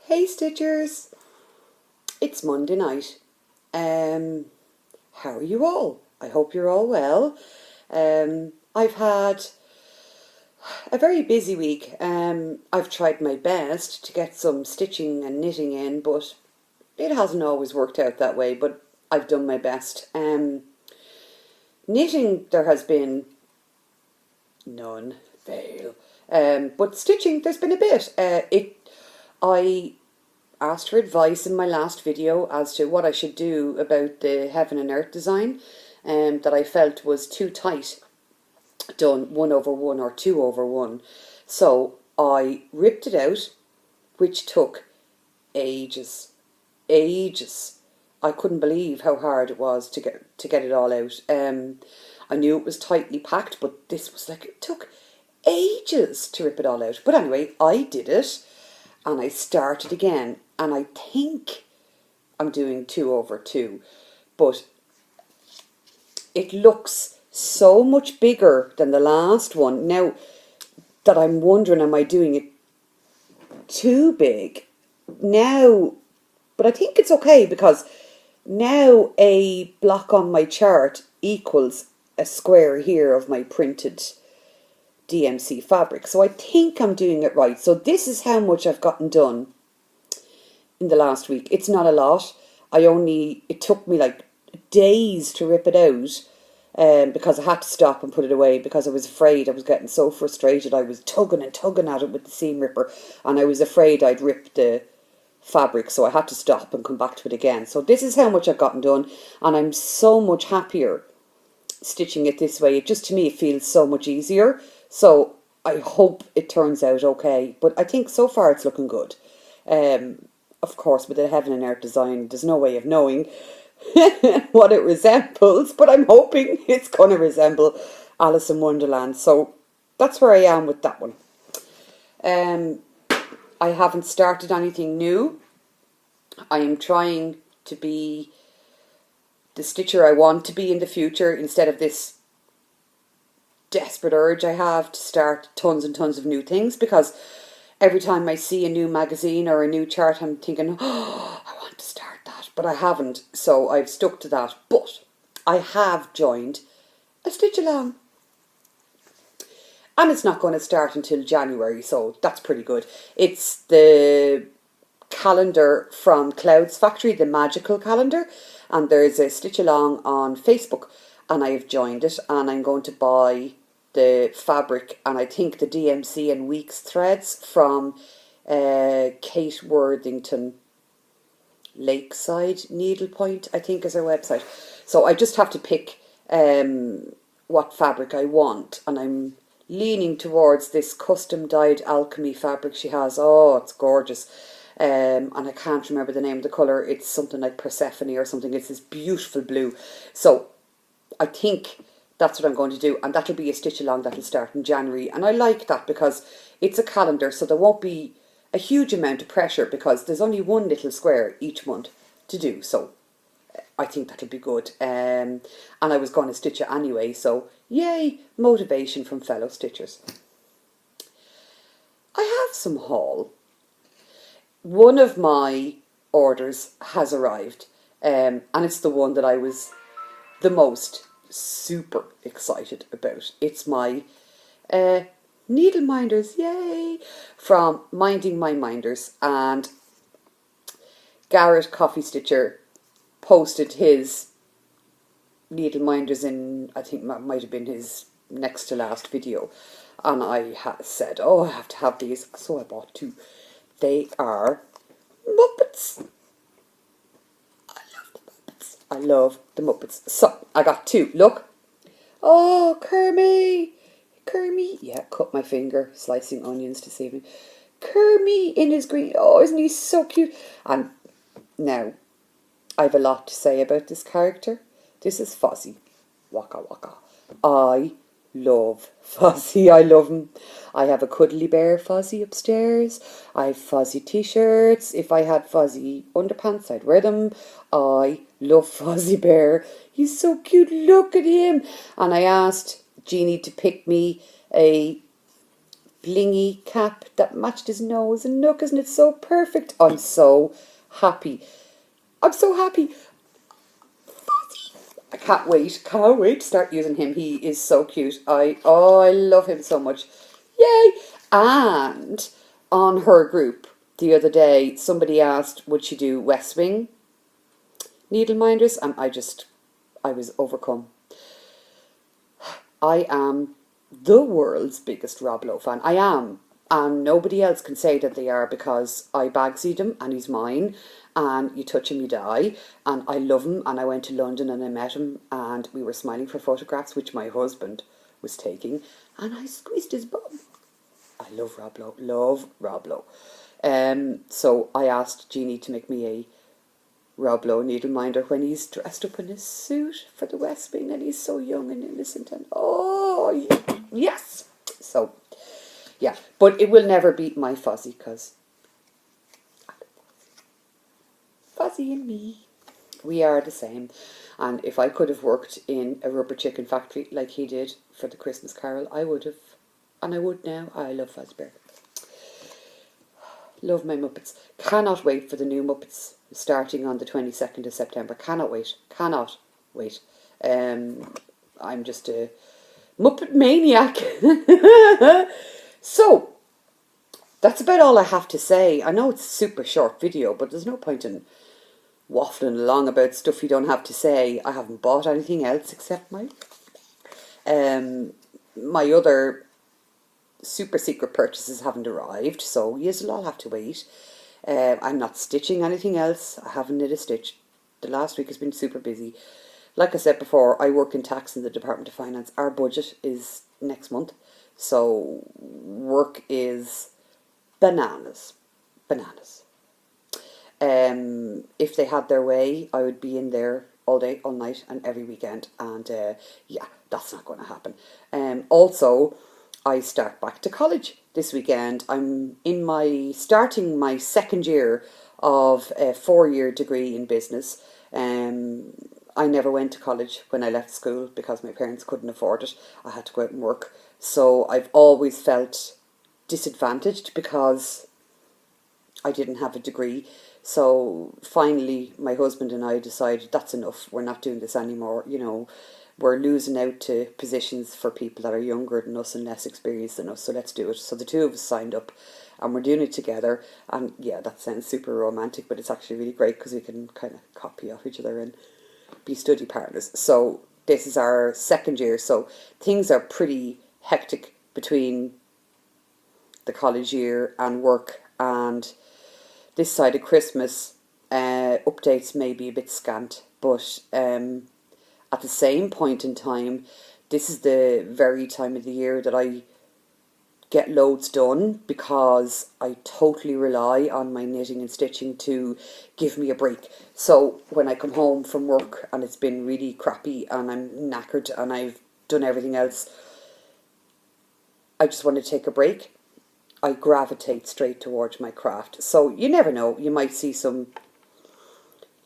Hey Stitchers, it's Monday night. How are you all? I hope you're all well. I've had a very busy week. I've tried my best to get some stitching and knitting in, but it hasn't always worked out that way, but I've done my best. Knitting, there has been none, fail. But stitching, there's been a bit. I asked for advice in my last video as to what I should do about the heaven and earth design that I felt was too tight, done 1/1 or 2/1. So I ripped it out, which took ages. I couldn't believe how hard it was to get it all out. I knew it was tightly packed, but this was like, it took ages to rip it all out. But anyway, I did it and I started again, and I think I'm doing 2/2, but it looks so much bigger than the last one now that I'm wondering, am I doing it too big now? But I think it's okay, because now a block on my chart equals a square here of my printed DMC fabric. So I think I'm doing it right. So this is how much I've gotten done in the last week. It's not a lot. It took me like days to rip it out, because I had to stop and put it away because I was afraid. I was getting so frustrated. I was tugging and tugging at it with the seam ripper, and I was afraid I'd rip the fabric, so I had to stop and come back to it again. So this is how much I've gotten done, and I'm so much happier stitching it this way. It just, to me, it feels so much easier. So I hope it turns out okay, but I think so far it's looking good. Of course, with the heaven and earth design, there's no way of knowing what it resembles, but I'm hoping it's going to resemble Alice in Wonderland. So that's where I am with that one. I haven't started anything new. I am trying to be the stitcher I want to be in the future, instead of this desperate urge I have to start tons and tons of new things, because every time I see a new magazine or a new chart, I'm thinking, oh, I want to start that, but I haven't, so I've stuck to that. But I have joined a stitch along, and it's not going to start until January, so that's pretty good. It's the calendar from Clouds Factory, the magical calendar, and there's a stitch along on Facebook, and I have joined it, and I'm going to buy the fabric and I think the DMC and Weeks threads from Kate Worthington Lakeside Needlepoint, I think is her website. So I just have to pick what fabric I want, and I'm leaning towards this custom dyed alchemy fabric she has. Oh, it's gorgeous. And I can't remember the name of the colour. It's something like Persephone or something. It's this beautiful blue. So I think that's what I'm going to do, and that'll be a stitch along that'll start in January. And I like that because it's a calendar, so there won't be a huge amount of pressure, because there's only one little square each month to do. So I think that'll be good. And I was going to stitch it anyway, so yay, motivation from fellow stitchers. I have some haul. One of my orders has arrived, and it's the one that I was the most super excited about. It's my needle minders, yay, from Minding My Minders. And Garrett Coffee Stitcher posted his needle minders in, I think that might have been his next to last video, and I said, oh, I have to have these, so I bought two. They are Muppets. I love the Muppets. So I got two. Look. Oh, Kermit. Yeah, cut my finger slicing onions this evening. Kermit in his green. Oh, isn't he so cute? And now, I have a lot to say about this character. This is Fozzie. Waka waka. I love Fozzie. I love him. I have a cuddly bear Fozzie upstairs. I have Fozzie t-shirts. If I had Fozzie underpants, I'd wear them. I love Fozzie Bear. He's so cute. Look at him. And I asked Jeannie to pick me a blingy cap that matched his nose. And look, isn't it so perfect? I'm so happy. I'm so happy. I can't wait to start using him. He is so cute. I love him so much. Yay! And on her group the other day, somebody asked, would she do West Wing needle minders? And I was overcome. I am the world's biggest Rob Lowe fan. I am. And nobody else can say that they are, because I bagsied him and he's mine, and you touch him you die, and I love him. And I went to London and I met him and we were smiling for photographs which my husband was taking, and I squeezed his bum. I love Rob Lowe. Love Rob Lowe. So I asked Jeannie to make me a Rob Lowe needle minder when he's dressed up in his suit for the West Wing and he's so young and innocent, and yes. So yeah, but it will never beat my Fozzie, because Fozzie and me, we are the same. And if I could have worked in a rubber chicken factory like he did for the Christmas Carol, I would have. And I would now. I love Fazbear. Love my Muppets. Cannot wait for the new Muppets starting on the 22nd of September. Cannot wait. Cannot wait. I'm just a Muppet maniac. So, that's about all I have to say. I know it's a super short video, but there's no point in waffling along about stuff you don't have to say. I haven't bought anything else except my other super secret purchases haven't arrived, so you'll all have to wait. I'm not stitching anything else. I haven't knit a stitch. The last week has been super busy. Like I said before, I work in tax in the Department of Finance. Our budget is next month, so work is bananas. If they had their way, I would be in there all day, all night, and every weekend, and yeah, that's not going to happen. Also, I start back to college this weekend. I'm starting my second year of a 4-year degree in business. I never went to college when I left school because my parents couldn't afford it. I had to go out and work. So I've always felt disadvantaged because I didn't have a degree. So finally my husband and I decided that's enough. We're not doing this anymore. You know, we're losing out to positions for people that are younger than us and less experienced than us. So let's do it. So the two of us signed up and we're doing it together. And yeah, that sounds super romantic, but it's actually really great because we can kind of copy off each other and be study partners. So this is our second year. So things are pretty hectic between the college year and work, and this side of Christmas, updates may be a bit scant, but at the same point in time, this is the very time of the year that I get loads done because I totally rely on my knitting and stitching to give me a break. So when I come home from work and it's been really crappy and I'm knackered and I've done everything else, I just want to take a break. I gravitate straight towards my craft. So you never know, you might see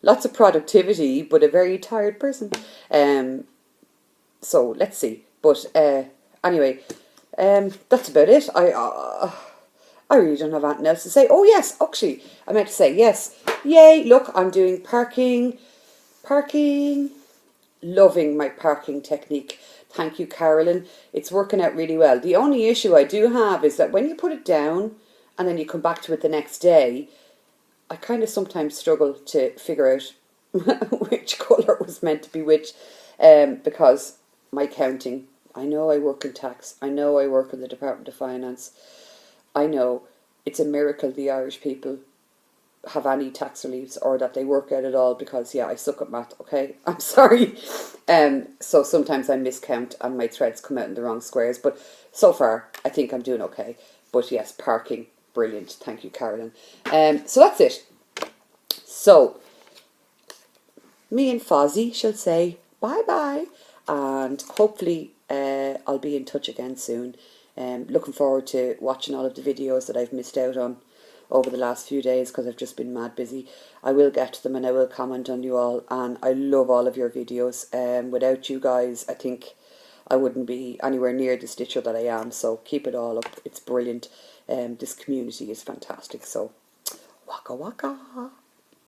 lots of productivity but a very tired person. So let's see. But anyway, that's about it. I really don't have anything else to say. Oh yes, actually, I meant to say yes. Yay, look, I'm doing parking. Loving my parking technique. Thank you, Carolyn. It's working out really well. The only issue I do have is that when you put it down and then you come back to it the next day, I kind of sometimes struggle to figure out which colour was meant to be which, because my counting, I know I work in tax, I know I work in the Department of Finance, I know it's a miracle the Irish people have any tax reliefs or that they work out at all, because yeah, I suck at math, okay? I'm sorry. So sometimes I miscount and my threads come out in the wrong squares, but so far I think I'm doing okay. But yes, parking, brilliant. Thank you, Carolyn. So that's it. So me and Fozzie shall say bye-bye, and hopefully I'll be in touch again soon. Looking forward to watching all of the videos that I've missed out on over the last few days because I've just been mad busy. I will get to them and I will comment on you all, and I love all of your videos. Without you guys, I think I wouldn't be anywhere near the stitcher that I am. So keep it all up. It's brilliant. This community is fantastic. So waka waka.